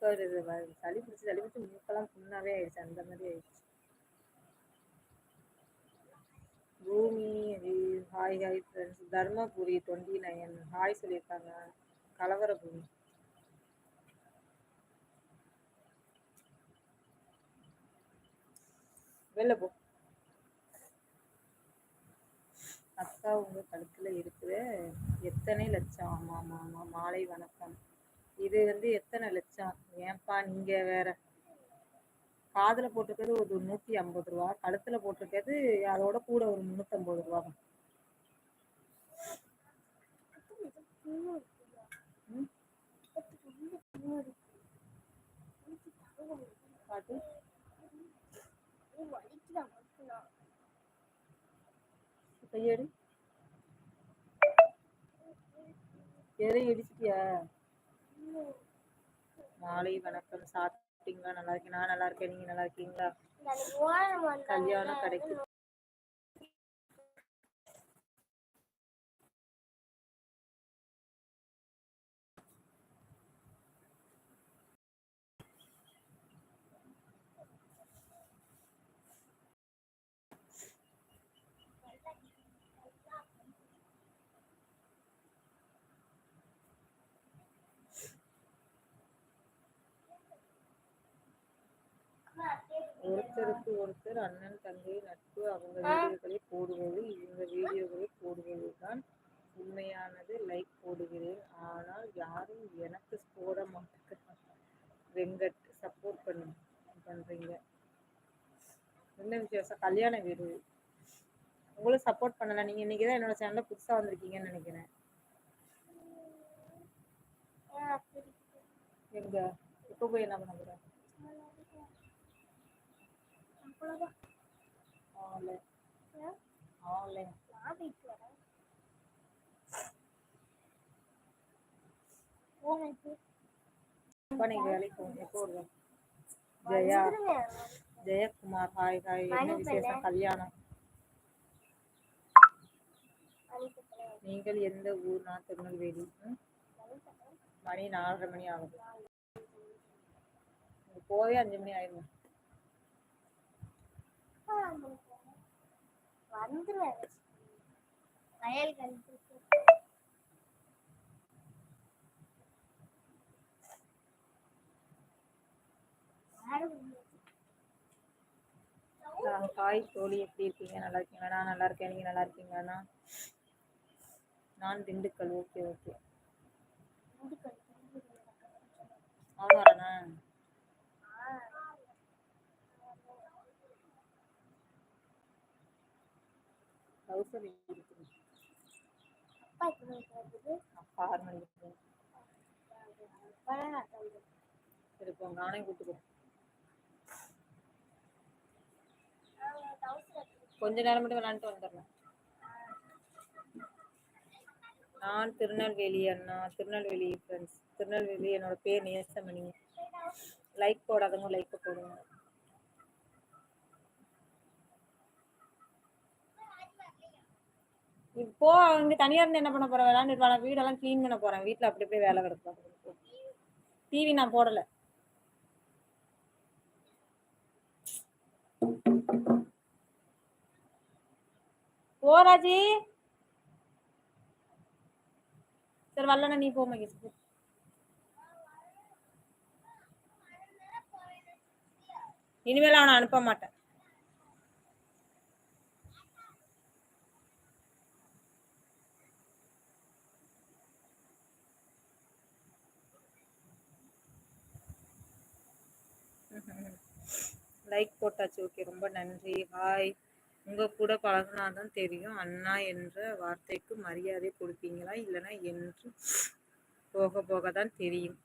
வருது, சளி பிடிச்சி மூக்கெல்லாம் புண்ணாவே ஆயிடுச்சு, அந்த மாதிரி ஆயிடுச்சு. பூமி hi hi friends. Dharmapuri 29 hi சொல்லியிருக்காங்க. கலவர பூமி. வெளில போ. அக்கா உங்க கழுத்துல இருக்குது எத்தனை லட்சம்? ஆமா ஆமா ஆமா. மாலை வணக்கம். இது வந்து எத்தனை லட்சம்? ஏன்பா நீங்க வேற. காதுல போட்டிருக்கிறது ஒரு 150 ரூபா, கழுத்துல போட்டிருக்கிறது அதோட கூட ஒரு 350 ரூபா. பாட்டு கையெடு. எதையும் இடிச்சிட்டியா? மாலை வணக்கம். சாப்பிட்டீங்களா? நல்லா இருக்கேன். நான் நல்லா இருக்கேன். நீங்க நல்லா இருக்கீங்களா? கல்யாணம் கடைக்கு ஒருத்தருக்கு ஒருத்தர் அண்ணன் தங்கை நட்பு. அவங்க வீடியோக்களை போடுவது, இவங்க வீடியோக்களை போடுவது தான் உண்மையானது. லைக் போடுகிறேன், ஆனால் யாரும் எனக்கு போட மாட்டேங்கிறாங்க. வெங்கட் சப்போர்ட் பண்றீங்க. என்ன வித்தியாசம்? கல்யாண வீடு உங்களுக்கு சப்போர்ட் பண்ணல. நீங்க இன்னைக்குதான் என்னோட சேனல்ல புதுசா வந்திருக்கீங்கன்னு நினைக்கிறேன். எங்க இப்ப போய் என்ன பண்ண போற? வேலைக்கு போங்க. எப்போ வருவேன்? Jayakumar hi hi. என்ன விசேஷம்? கல்யாணம். நீங்கள் எந்த ஊர்? நான் திருநெல்வேலி. மணி 4:30 மணி ஆகுது. போவே 5 மணி ஆயிடும். ஹாய் தோழி, எப்படி இருக்கீங்க? நல்லா இருக்கீங்களா? நான் நல்லா இருக்கேன். நீங்க நல்லா இருக்கீங்களா? நான் திண்டுக்கல். Okay okay. ஆமாண்ணா. அப்பா 6 மணிக்கு இருப்போம். நானே கூட்டு போறேன். கொஞ்ச நேரம் மட்டும் விளையாண்டுட்டு வந்துடலாம். நான் திருநெல்வேலி அண்ணா. திருநெல்வேலி ஃப்ரெண்ட்ஸ். திருநெல்வேலி. என்னோட பேர் நேசமணி. லைக் போடாதவங்க லைக் போடுங்க. இப்போ இங்க தனியா இருந்து என்ன பண்ண போறேன்? விளையாண்டுட்டு வீடெல்லாம் கிளீன் பண்ண போறேன். வீட்டுல அப்படி அப்படியே வேலை கிடக்கும். டிவி நான் போடல. போராஜி சரி வரலன்னா நீ போ மகேஷ். இனிமேல் அவனை அனுப்ப மாட்டேன். லைக் போட்டாச்சு. ஓகே, ரொம்ப நன்றி. ஹாய். உங்க கூட பழகினாதான் தெரியும் அண்ணா என்ற வார்த்தைக்கு மரியாதை கொடுப்பீங்களா இல்லைன்னா என்று போக போக தான் தெரியும்.